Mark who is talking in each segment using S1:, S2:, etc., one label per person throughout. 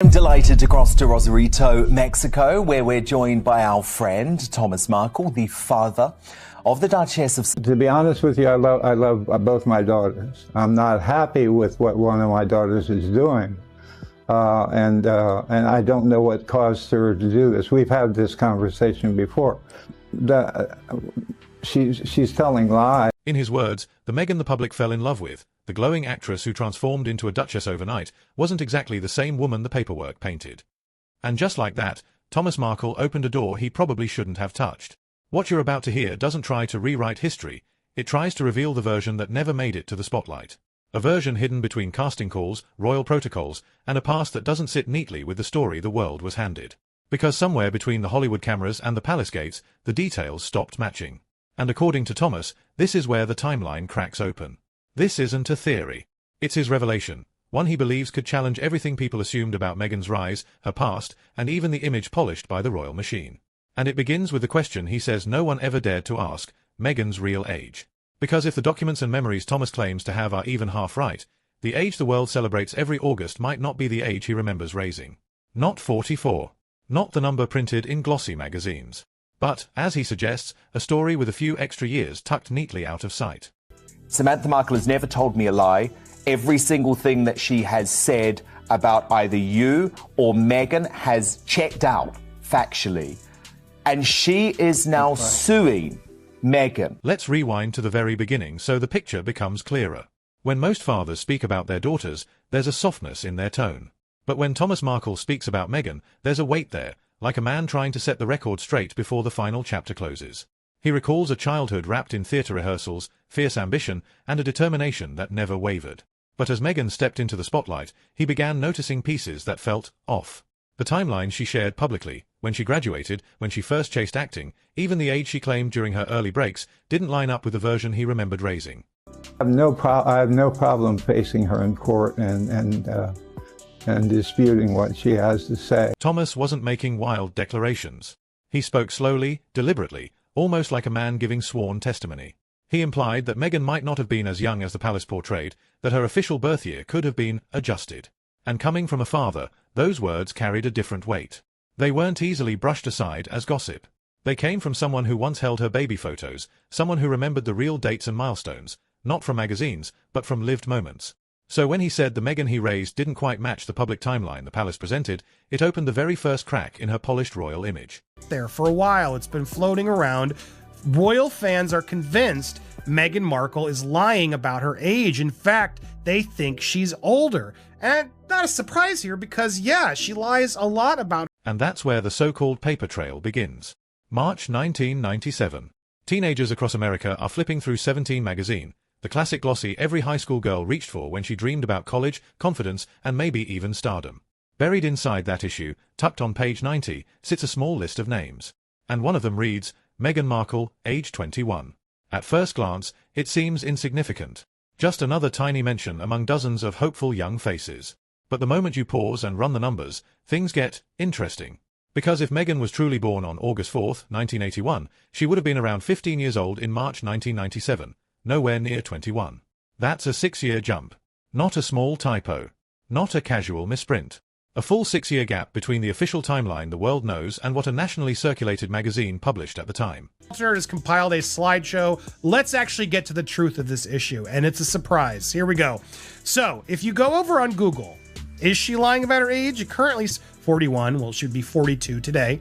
S1: I'm delighted to cross to Rosarito, Mexico, where we're joined by our friend Thomas Markle, the father of the Duchess of...
S2: To be honest with you, I love both my daughters. I'm not happy with what one of my daughters is doing, and I don't know what caused her to do this. We've had this conversation before. She's telling lies.
S3: In his words, the Meghan the public fell in love with, the glowing actress who transformed into a duchess overnight, wasn't exactly the same woman the paperwork painted. And just like that, Thomas Markle opened a door he probably shouldn't have touched. What you're about to hear doesn't try to rewrite history, it tries to reveal the version that never made it to the spotlight. A version hidden between casting calls, royal protocols, and a past that doesn't sit neatly with the story the world was handed. Because somewhere between the Hollywood cameras and the palace gates, the details stopped matching. And according to Thomas, this is where the timeline cracks open. This isn't a theory. It's his revelation, one he believes could challenge everything people assumed about Meghan's rise, her past, and even the image polished by the royal machine. And it begins with the question he says no one ever dared to ask, Meghan's real age. Because if the documents and memories Thomas claims to have are even half right, the age the world celebrates every August might not be the age he remembers raising. Not 44. Not the number printed in glossy magazines. But, as he suggests, a story with a few extra years tucked neatly out of sight.
S1: Samantha Markle has never told me a lie. Every single thing that she has said about either you or Meghan has checked out factually. And she is now suing Meghan.
S3: Let's rewind to the very beginning so the picture becomes clearer. When most fathers speak about their daughters, there's a softness in their tone. But when Thomas Markle speaks about Meghan, there's a weight there, like a man trying to set the record straight before the final chapter closes. He recalls a childhood wrapped in theatre rehearsals, fierce ambition, and a determination that never wavered. But as Meghan stepped into the spotlight, he began noticing pieces that felt off. The timeline she shared publicly, when she graduated, when she first chased acting, even the age she claimed during her early breaks, didn't line up with the version he remembered raising.
S2: I have no problem facing her in court and disputing what she has to say.
S3: Thomas wasn't making wild declarations. He spoke slowly, deliberately, almost like a man giving sworn testimony. He implied that Meghan might not have been as young as the palace portrayed, that her official birth year could have been adjusted. And coming from a father, those words carried a different weight. They weren't easily brushed aside as gossip. They came from someone who once held her baby photos, someone who remembered the real dates and milestones, not from magazines, but from lived moments. So when he said the Meghan he raised didn't quite match the public timeline the palace presented, it opened the very first crack in her polished royal image.
S4: There for a while, it's been floating around. Royal fans are convinced Meghan Markle is lying about her age. In fact, they think she's older. And not a surprise here because, yeah, she lies a lot about.
S3: And that's where the so-called paper trail begins. March 1997. Teenagers across America are flipping through 17 magazine, the classic glossy every high school girl reached for when she dreamed about college, confidence, and maybe even stardom. Buried inside that issue, tucked on page 90, sits a small list of names. And one of them reads, Meghan Markle, age 21. At first glance, it seems insignificant. Just another tiny mention among dozens of hopeful young faces. But the moment you pause and run the numbers, things get interesting. Because if Meghan was truly born on August 4, 1981, she would have been around 15 years old in March 1997, nowhere near 21. That's a 6-year jump. Not a small typo. Not a casual misprint. A full 6-year gap between the official timeline the world knows and what a nationally circulated magazine published at the time.
S4: Nerd has compiled a slideshow. Let's actually get to the truth of this issue, and it's a surprise. Here we go. So, if you go over on Google, is she lying about her age? It currently is 41. Well, she would be 42 today.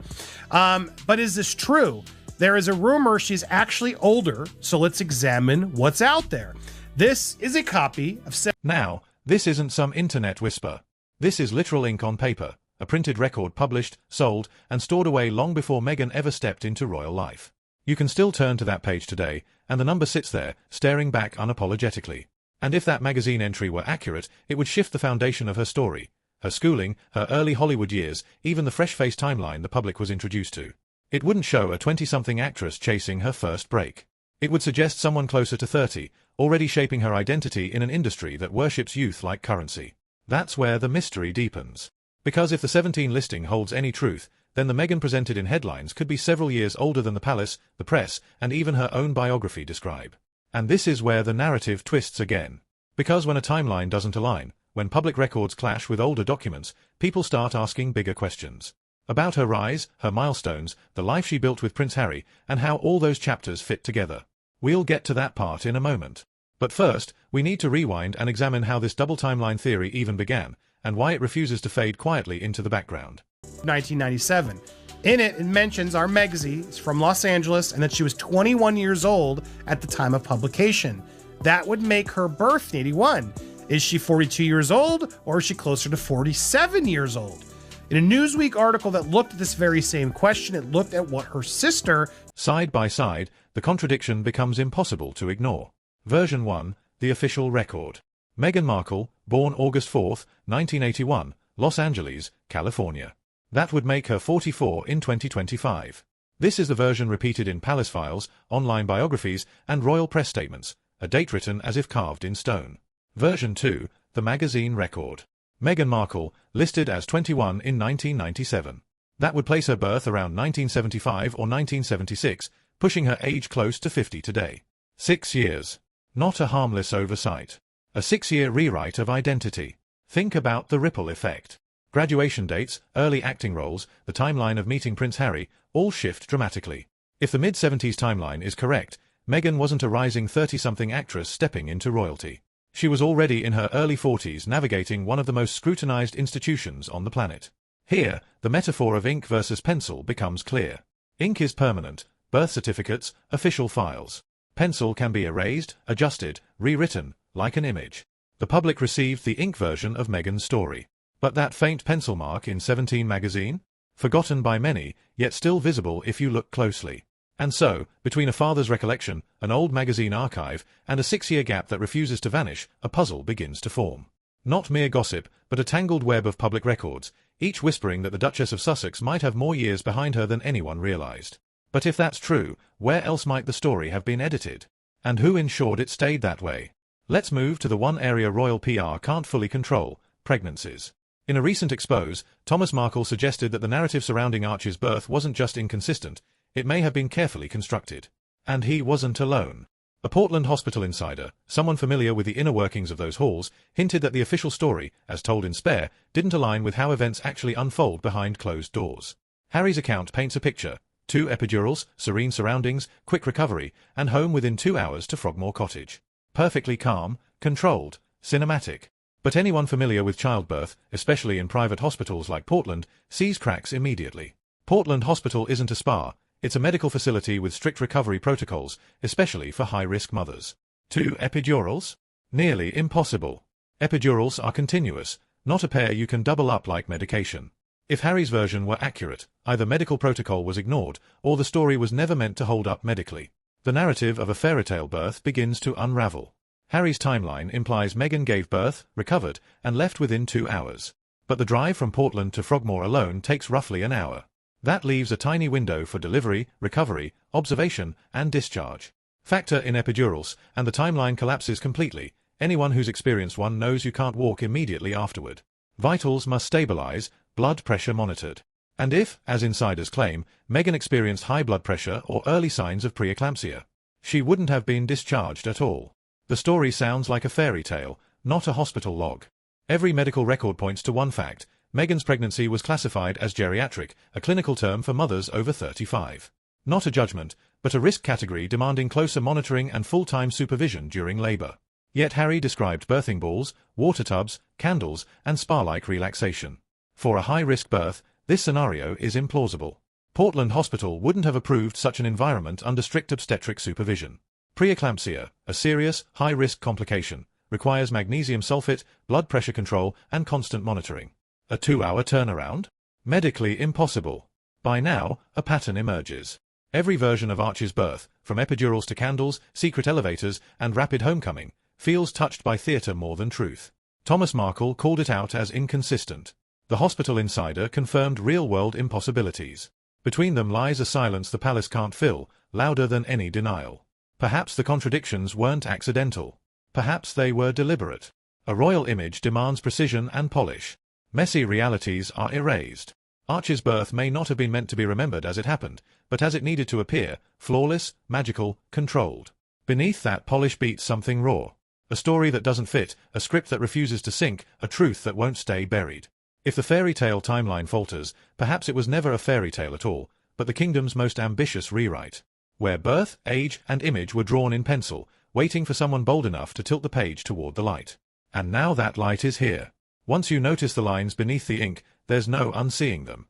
S4: But is this true? There is a rumor she's actually older, so let's examine what's out there. This is a copy of...
S3: Now, this isn't some internet whisper. This is literal ink on paper, a printed record published, sold, and stored away long before Meghan ever stepped into royal life. You can still turn to that page today, and the number sits there, staring back unapologetically. And if that magazine entry were accurate, it would shift the foundation of her story, her schooling, her early Hollywood years, even the fresh-faced timeline the public was introduced to. It wouldn't show a 20-something actress chasing her first break. It would suggest someone closer to 30, already shaping her identity in an industry that worships youth like currency. That's where the mystery deepens. Because if the 17 listing holds any truth, then the Meghan presented in headlines could be several years older than the palace, the press, and even her own biography describe. And this is where the narrative twists again. Because when a timeline doesn't align, when public records clash with older documents, people start asking bigger questions. About her rise, her milestones, the life she built with Prince Harry, and how all those chapters fit together. We'll get to that part in a moment. But first, we need to rewind and examine how this double timeline theory even began, and why it refuses to fade quietly into the background.
S4: 1997. In it, it mentions our Megzy is from Los Angeles and that she was 21 years old at the time of publication. That would make her birth in 81. Is she 42 years old, or is she closer to 47 years old? In a Newsweek article that looked at this very same question, it looked at what her sister...
S3: Side by side, the contradiction becomes impossible to ignore. Version 1, the official record. Meghan Markle, born August 4, 1981, Los Angeles, California. That would make her 44 in 2025. This is the version repeated in palace files, online biographies, and royal press statements, a date written as if carved in stone. Version 2, the magazine record. Meghan Markle, listed as 21 in 1997. That would place her birth around 1975 or 1976, pushing her age close to 50 today. 6 years. Not a harmless oversight. A 6-year rewrite of identity. Think about the ripple effect. Graduation dates, early acting roles, the timeline of meeting Prince Harry, all shift dramatically. If the mid-70s timeline is correct, Meghan wasn't a rising 30-something actress stepping into royalty. She was already in her early 40s navigating one of the most scrutinized institutions on the planet. Here, the metaphor of ink versus pencil becomes clear. Ink is permanent, birth certificates, official files. Pencil can be erased, adjusted, rewritten, like an image. The public received the ink version of Meghan's story. But that faint pencil mark in 17 magazine? Forgotten by many, yet still visible if you look closely. And so, between a father's recollection, an old magazine archive, and a 6-year gap that refuses to vanish, a puzzle begins to form. Not mere gossip, but a tangled web of public records, each whispering that the Duchess of Sussex might have more years behind her than anyone realized. But if that's true, where else might the story have been edited? And who ensured it stayed that way? Let's move to the one area royal PR can't fully control: pregnancies. In a recent expose, Thomas Markle suggested that the narrative surrounding Archie's birth wasn't just inconsistent, it may have been carefully constructed. And he wasn't alone. A Portland hospital insider, someone familiar with the inner workings of those halls, hinted that the official story, as told in Spare, didn't align with how events actually unfold behind closed doors. Harry's account paints a picture: 2 epidurals, serene surroundings, quick recovery, and home within 2 hours to Frogmore Cottage. Perfectly calm, controlled, cinematic. But anyone familiar with childbirth, especially in private hospitals like Portland, sees cracks immediately. Portland Hospital isn't a spa, it's a medical facility with strict recovery protocols, especially for high-risk mothers. 2 epidurals? Nearly impossible. Epidurals are continuous, not a pair you can double up like medication. If Harry's version were accurate, either medical protocol was ignored, or the story was never meant to hold up medically. The narrative of a fairy-tale birth begins to unravel. Harry's timeline implies Meghan gave birth, recovered, and left within 2 hours. But the drive from Portland to Frogmore alone takes roughly an hour. That leaves a tiny window for delivery, recovery, observation, and discharge. Factor in epidurals, and the timeline collapses completely. Anyone who's experienced one knows you can't walk immediately afterward. Vitals must stabilize, blood pressure monitored. And if, as insiders claim, Meghan experienced high blood pressure or early signs of preeclampsia, she wouldn't have been discharged at all. The story sounds like a fairy tale, not a hospital log. Every medical record points to one fact: Meghan's pregnancy was classified as geriatric, a clinical term for mothers over 35. Not a judgment, but a risk category demanding closer monitoring and full-time supervision during labor. Yet Harry described birthing balls, water tubs, candles, and spa-like relaxation. For a high-risk birth, this scenario is implausible. Portland Hospital wouldn't have approved such an environment under strict obstetric supervision. Preeclampsia, a serious, high-risk complication, requires magnesium sulfate, blood pressure control, and constant monitoring. A 2-hour turnaround? Medically impossible. By now, a pattern emerges. Every version of Archie's birth, from epidurals to candles, secret elevators, and rapid homecoming, feels touched by theatre more than truth. Thomas Markle called it out as inconsistent. The hospital insider confirmed real-world impossibilities. Between them lies a silence the palace can't fill, louder than any denial. Perhaps the contradictions weren't accidental. Perhaps they were deliberate. A royal image demands precision and polish. Messy realities are erased. Archie's birth may not have been meant to be remembered as it happened, but as it needed to appear: flawless, magical, controlled. Beneath that polish beats something raw. A story that doesn't fit, a script that refuses to sink, a truth that won't stay buried. If the fairy tale timeline falters, perhaps it was never a fairy tale at all, but the kingdom's most ambitious rewrite, where birth, age, and image were drawn in pencil, waiting for someone bold enough to tilt the page toward the light. And now that light is here. Once you notice the lines beneath the ink, there's no unseeing them.